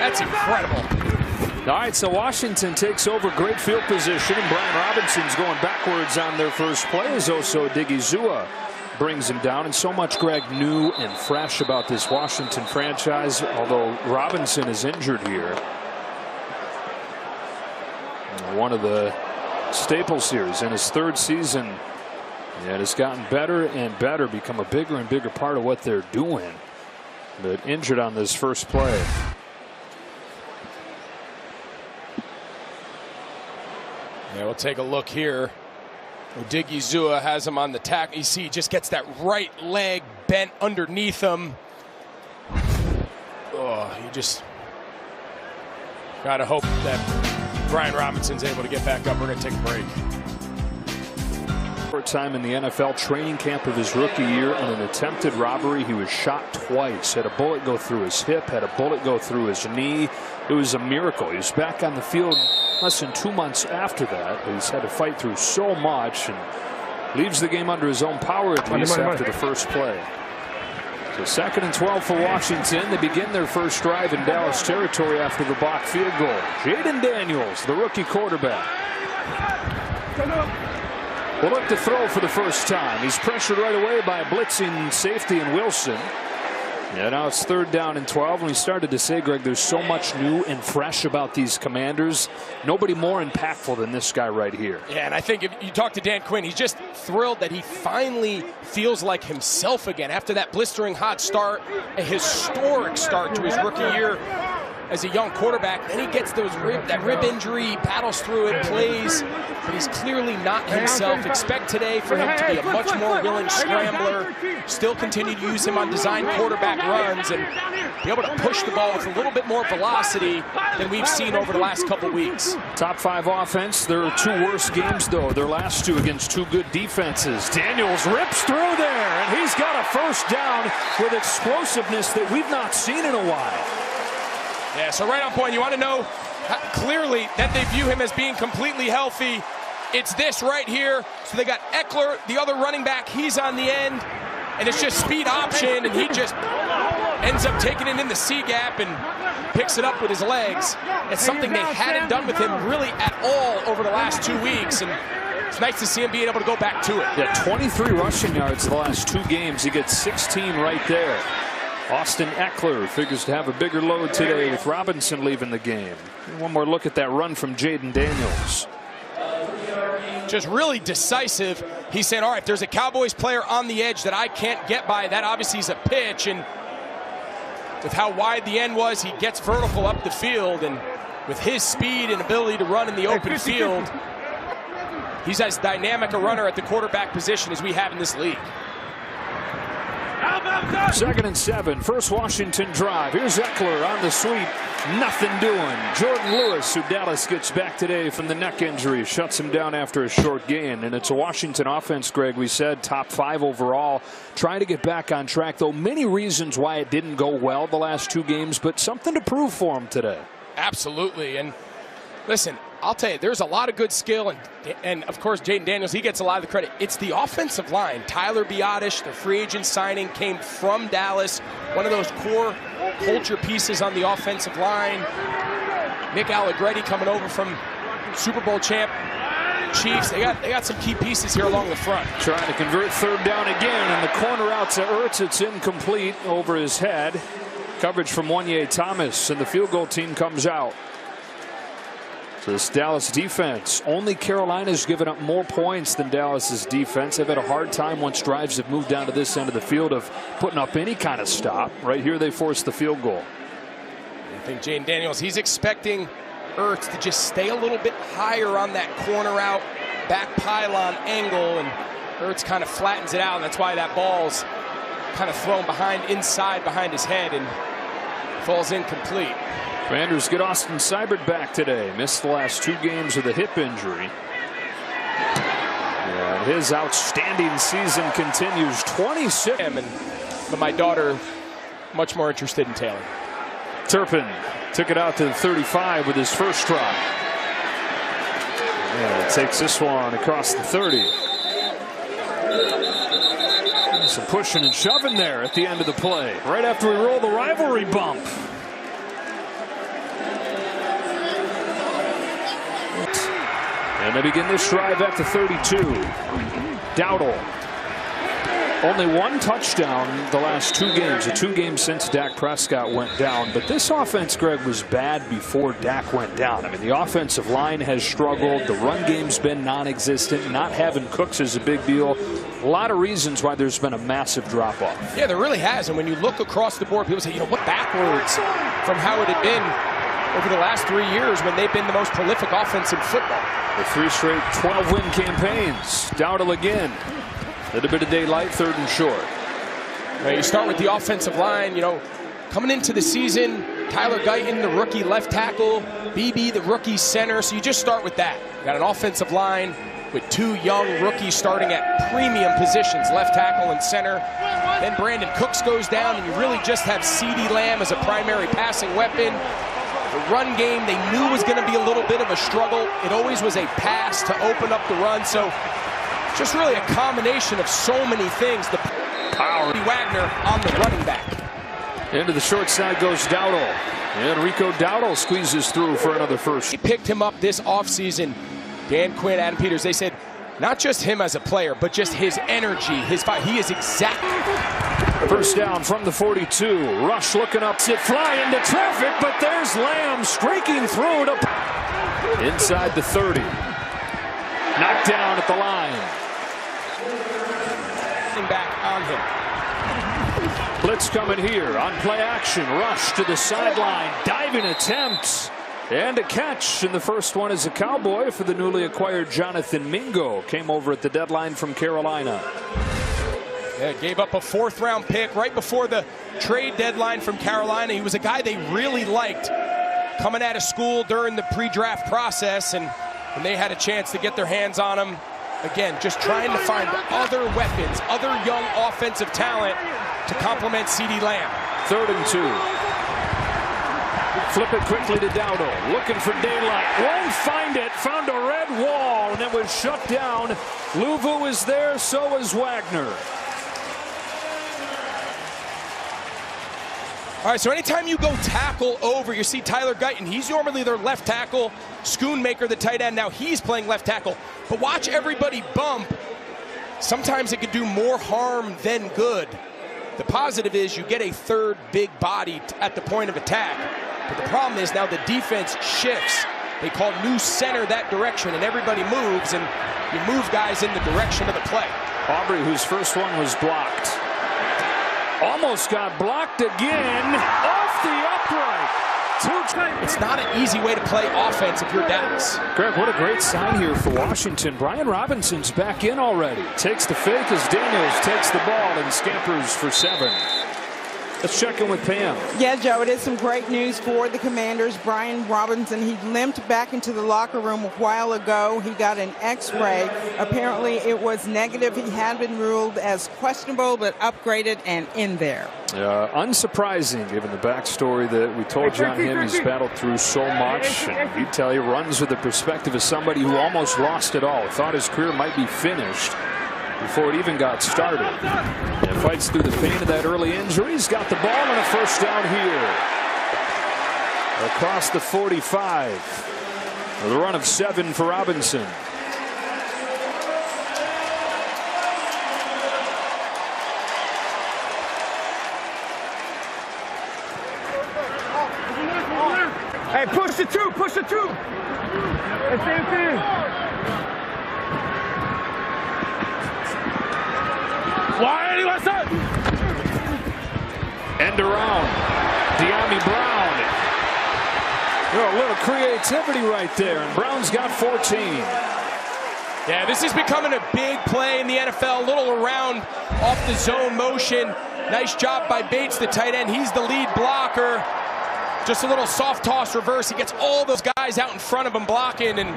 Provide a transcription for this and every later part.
That's incredible. All right, so Washington takes over great field position, and Brian Robinson's going backwards on their first play as Oso Odigizua brings him down. And so much, Greg, new and fresh about this Washington franchise, although Robinson is injured here. One of the staples here is in his third season, and it's gotten better and better, become a bigger and bigger part of what they're doing. But injured on this first play. Yeah, we'll take a look here. Odigizua has him on the tack. You see, he just gets that right leg bent underneath him. Oh, you just gotta hope that Brian Robinson's able to get back up. We're gonna take a break. Short time in the NFL training camp of his rookie year in an attempted robbery. He was shot twice, had a bullet go through his hip, had a bullet go through his knee. It was a miracle. He was back on the field less than 2 months after that. He's had to fight through so much and leaves the game under his own power, at least after the first play. So 2nd and 12 for Washington. They begin their first drive in Dallas territory after the blocked field goal. Jaden Daniels, the rookie quarterback, will look to throw for the first time. He's pressured right away by blitzing safety and Wilson. Yeah, now it's 3rd down and 12. And we started to say, Greg, there's so much new and fresh about these Commanders. Nobody more impactful than this guy right here. Yeah, and I think if you talk to Dan Quinn, he's just thrilled that he finally feels like himself again after that blistering hot start, a historic start to his rookie year as a young quarterback. Then he gets that rib injury, he battles through it, plays, but he's clearly not himself. Expect today for him to be a much more willing scrambler, still continue to use him on design quarterback runs, and be able to push the ball with a little bit more velocity than we've seen over the last couple weeks. Top 5 offense. Their 2 worst games, though, their last 2 against 2 good defenses. Daniels rips through there, and he's got a first down with explosiveness that we've not seen in a while. Yeah, so right on point. You want to know clearly that they view him as being completely healthy. It's this right here. So they got Eckler, the other running back. He's on the end, and it's just speed option, and he just ends up taking it in the C gap and picks it up with his legs. It's something they hadn't done with him really at all over the last 2 weeks, and it's nice to see him being able to go back to it. Yeah, 23 rushing yards the last 2 games. He gets 16 right there. Austin Eckler figures to have a bigger load today with Robinson leaving the game. One more look at that run from Jaden Daniels. Just really decisive. He's saying, all right, if there's a Cowboys player on the edge that I can't get by, that obviously is a pitch. And with how wide the end was, he gets vertical up the field. And with his speed and ability to run in the open field, he's as dynamic a runner at the quarterback position as we have in this league. 2nd and 7. First Washington drive. Here's Eckler on the sweep. Nothing doing. Jordan Lewis, who Dallas gets back today from the neck injury, shuts him down after a short gain. And it's a Washington offense, Greg, we said top 5 overall. Trying to get back on track, though. Many reasons why it didn't go well the last 2 games, but something to prove for him today. Absolutely. And listen, I'll tell you, there's a lot of good skill, and of course, Jaden Daniels, he gets a lot of the credit. It's the offensive line. Tyler Biadasz, the free agent signing, came from Dallas, one of those core culture pieces on the offensive line. Nick Allegretti coming over from Super Bowl champ Chiefs. They got some key pieces here along the front. Trying to convert 3rd down again, and the corner out to Ertz. It's incomplete over his head. Coverage from Wanye Thomas, and the field goal team comes out. So this Dallas defense, only Carolina's given up more points than Dallas's defense. They've had a hard time once drives have moved down to this end of the field of putting up any kind of stop. Right here they forced the field goal. I think Jaden Daniels, he's expecting Ertz to just stay a little bit higher on that corner out, back pylon angle, and Ertz kind of flattens it out, and that's why that ball's kind of thrown inside behind his head and falls incomplete. Commanders get Austin Seibert back today. Missed the last 2 games with a hip injury. And his outstanding season continues. 26. But my daughter, much more interested in Taylor. Turpin took it out to the 35 with his first try. And takes this one across the 30. Some pushing and shoving there at the end of the play. Right after we roll the rivalry bump. And they begin this drive at the 32. Dowdle. Only one touchdown the last 2 games, the 2 games since Dak Prescott went down. But this offense, Greg, was bad before Dak went down. I mean, the offensive line has struggled. The run game's been non-existent. Not having Cooks is a big deal. A lot of reasons why there's been a massive drop-off. Yeah, there really has. And when you look across the board, people say, what backwards from how it had been over the last 3 years when they've been the most prolific offense in football. The 3 straight 12-win campaigns. Dowdle again. A little bit of daylight, 3rd and short. Now you start with the offensive line. Coming into the season, Tyler Guyton, the rookie left tackle, BB, the rookie center. So you just start with that. You got an offensive line with 2 young rookies starting at premium positions, left tackle and center. Then Brandon Cooks goes down, and you really just have CeeDee Lamb as a primary passing weapon. The run game they knew was going to be a little bit of a struggle. It always was a pass to open up the run. So just really a combination of so many things. The power Wagner on the running back. Into the short side goes Dowdle. And Rico Dowdle squeezes through for another first. He picked him up this offseason. Dan Quinn, Adam Peters, they said not just him as a player, but just his energy, his fight. He is exactly. First down from the 42. Rush looking up, fly into traffic, but there's Lamb streaking through to inside the 30. Knocked down at the line. Back on him. Blitz coming here on play action. Rush to the sideline. Diving attempt. And a catch. And the first one is a Cowboy for the newly acquired Jonathan Mingo. Came over at the deadline from Carolina. Yeah, gave up a 4th-round pick right before the trade deadline from Carolina. He was a guy they really liked coming out of school during the pre-draft process. And when they had a chance to get their hands on him, again, just trying to find other weapons, other young offensive talent to complement CeeDee Lamb. 3rd and 2. Flip it quickly to Dowdle. Looking for daylight. Won't find it. Found a red wall, and it was shut down. Louvu is there, so is Wagner. All right, so anytime you go tackle over, you see Tyler Guyton. He's normally their left tackle. Schoonmaker, the tight end, now he's playing left tackle. But watch everybody bump. Sometimes it could do more harm than good. The positive is you get a 3rd big body at the point of attack. But the problem is now the defense shifts. They call new center that direction, and everybody moves, and you move guys in the direction of the play. Aubrey, whose first one was blocked. Almost got blocked again off the upright. It's not an easy way to play offense if you're Dallas. Greg, what a great sign here for Washington. Brian Robinson's back in already. Takes the fake as Daniels takes the ball and scampers for 7. Let's check in with Pam. Yeah, Joe, it is some great news for the Commanders. Brian Robinson, he limped back into the locker room a while ago. He got an X-ray. Apparently, it was negative. He had been ruled as questionable, but upgraded and in there. Unsurprising, given the backstory that we told you on him. He's battled through so much, and he'd tell you, runs with the perspective of somebody who almost lost it all. Thought his career might be finished before it even got started. And fights through the pain of that early injury. He's got the ball on a first down here. Across the 45. The run of 7 for Robinson. Hey, push the 2, push the 2. Same thing. Why? What's up? End around. De'Ami Brown. A little creativity right there, and Brown's got 14. Yeah, this is becoming a big play in the NFL. A little around off the zone motion. Nice job by Bates, the tight end. He's the lead blocker. Just a little soft toss reverse. He gets all those guys out in front of him blocking, and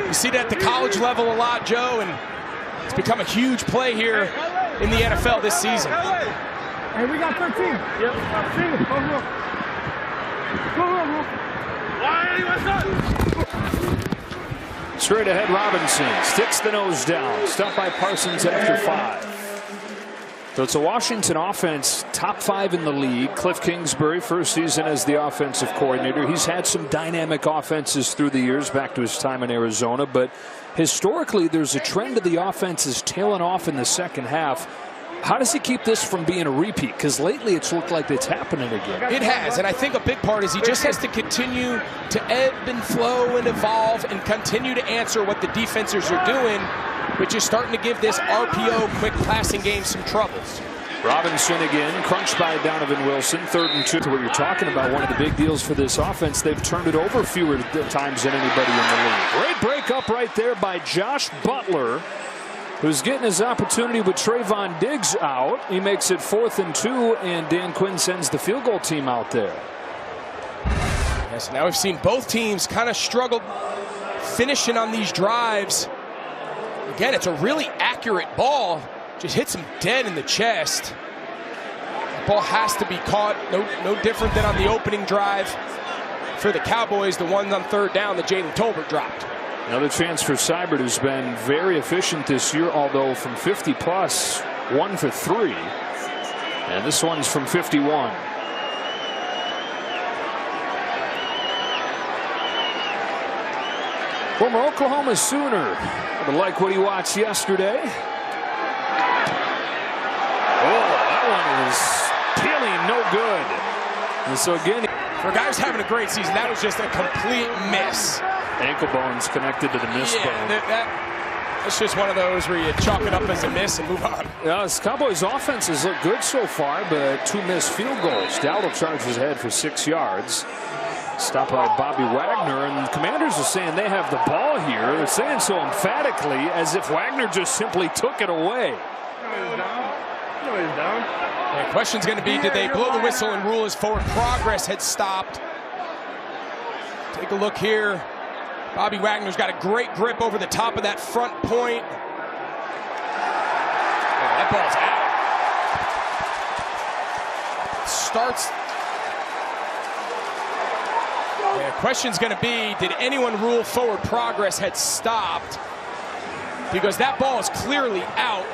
you see that at the college level a lot, Joe, and it's become a huge play here in the NFL this season. Hey, we got 13. Yep. Straight ahead, Robinson sticks the nose down. Stopped by Parsons after 5. So it's a Washington offense, top 5 in the league. Cliff Kingsbury, first season as the offensive coordinator. He's had some dynamic offenses through the years, back to his time in Arizona. But historically, there's a trend of the offenses tailing off in the second half. How does he keep this from being a repeat? Because lately it's looked like it's happening again. It has, and I think a big part is he just has to continue to ebb and flow and evolve and continue to answer what the defenses are doing, which is starting to give this RPO quick passing game some troubles. Robinson again, crunched by Donovan Wilson, 3rd and 2. To what you're talking about, one of the big deals for this offense, they've turned it over fewer times than anybody in the league. Great break up right there by Josh Butler, who's getting his opportunity with Trayvon Diggs out. He makes it 4th and 2, and Dan Quinn sends the field goal team out there. Yes, now we've seen both teams kind of struggle finishing on these drives. Again, it's a really accurate ball. Just hits him dead in the chest. The ball has to be caught. No different than on the opening drive for the Cowboys, the one on 3rd down that Jalen Tolbert dropped. Another chance for Seibert, who's been very efficient this year, although from 50 plus, 1 for 3. And this one's from 51. Former Oklahoma Sooner, like what he watched yesterday. Oh, that one is peeling, no good. And so again, for a guy who's having a great season, that was just a complete miss. Ankle bone's connected to the miss bone. That's just one of those where you chalk it up as a miss and move on. Yeah, this Cowboys offense has looked good so far, but 2 missed field goals. Dowdle charges ahead for 6 yards. Stopped by Bobby Wagner, and the Commanders are saying they have the ball here. They're saying so emphatically as if Wagner just simply took it away. The question's going to be, did they blow the whistle and rule as forward progress had stopped? Take a look here. Bobby Wagner's got a great grip over the top of that front point. Oh, that ball's out. Starts. The question's going to be, did anyone rule forward progress had stopped? Because that ball is clearly out.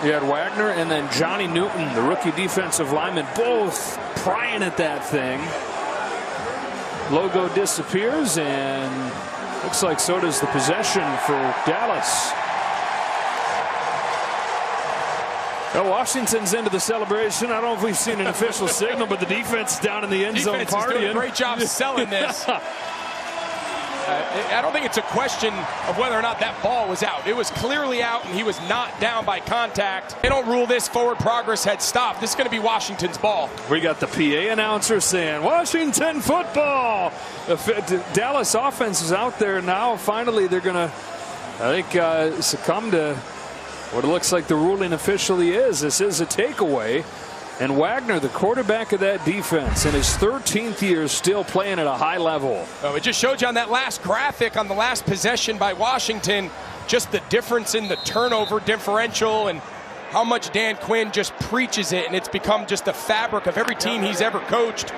You had Wagner and then Johnny Newton, the rookie defensive lineman, both prying at that thing. Logo disappears, and looks like so does the possession for Dallas. Well, Washington's into the celebration. I don't know if we've seen an official signal, but the defense is down in the end zone partying. Defense is doing a great job selling this. I don't think it's a question of whether or not that ball was out. It was clearly out, and he was not down by contact. They don't rule this forward progress had stopped. This is going to be Washington's ball. We got the PA announcer saying, Washington football. The Dallas offense is out there now. Finally, they're going to, I think, succumb to what it looks like the ruling officially is. This is a takeaway. And Wagner, the quarterback of that defense, in his 13th year, still playing at a high level. Oh, it just showed you on that last graphic on the last possession by Washington, just the difference in the turnover differential and how much Dan Quinn just preaches it. And it's become just the fabric of every team he's ever coached,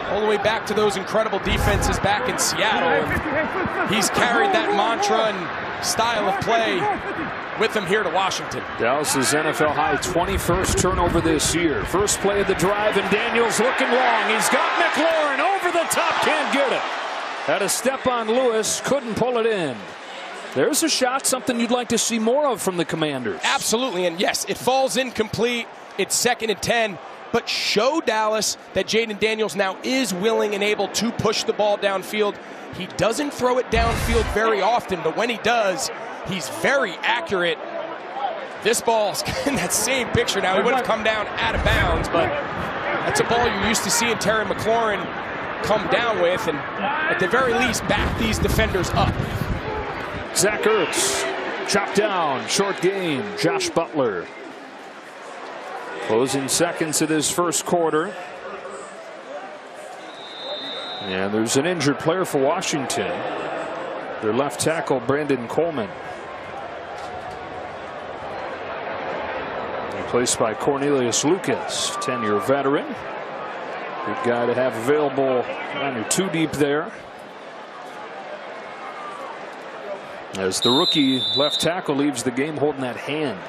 all the way back to those incredible defenses back in Seattle. And he's carried that mantra and style of play with them here to Washington. Dallas's NFL high 21st turnover this year. First play of the drive, and Daniels looking long. He's got McLaurin over the top, can't get it. Had a step on Lewis, couldn't pull it in. There's a shot, something you'd like to see more of from the Commanders. Absolutely, and yes, it falls incomplete. It's 2nd and 10, but show Dallas that Jaden Daniels now is willing and able to push the ball downfield. He doesn't throw it downfield very often, but when he does, he's very accurate. This ball's in that same picture now. He would have come down out of bounds, but that's a ball you're used to seeing Terry McLaurin come down with, and at the very least, back these defenders up. Zach Ertz, chopped down, short game. Josh Butler. Closing seconds of this first quarter. And there's an injured player for Washington. Their left tackle, Brandon Coleman. Replaced by Cornelius Lucas, 10-year veteran. Good guy to have available on your 2 deep there. As the rookie left tackle leaves the game holding that hand.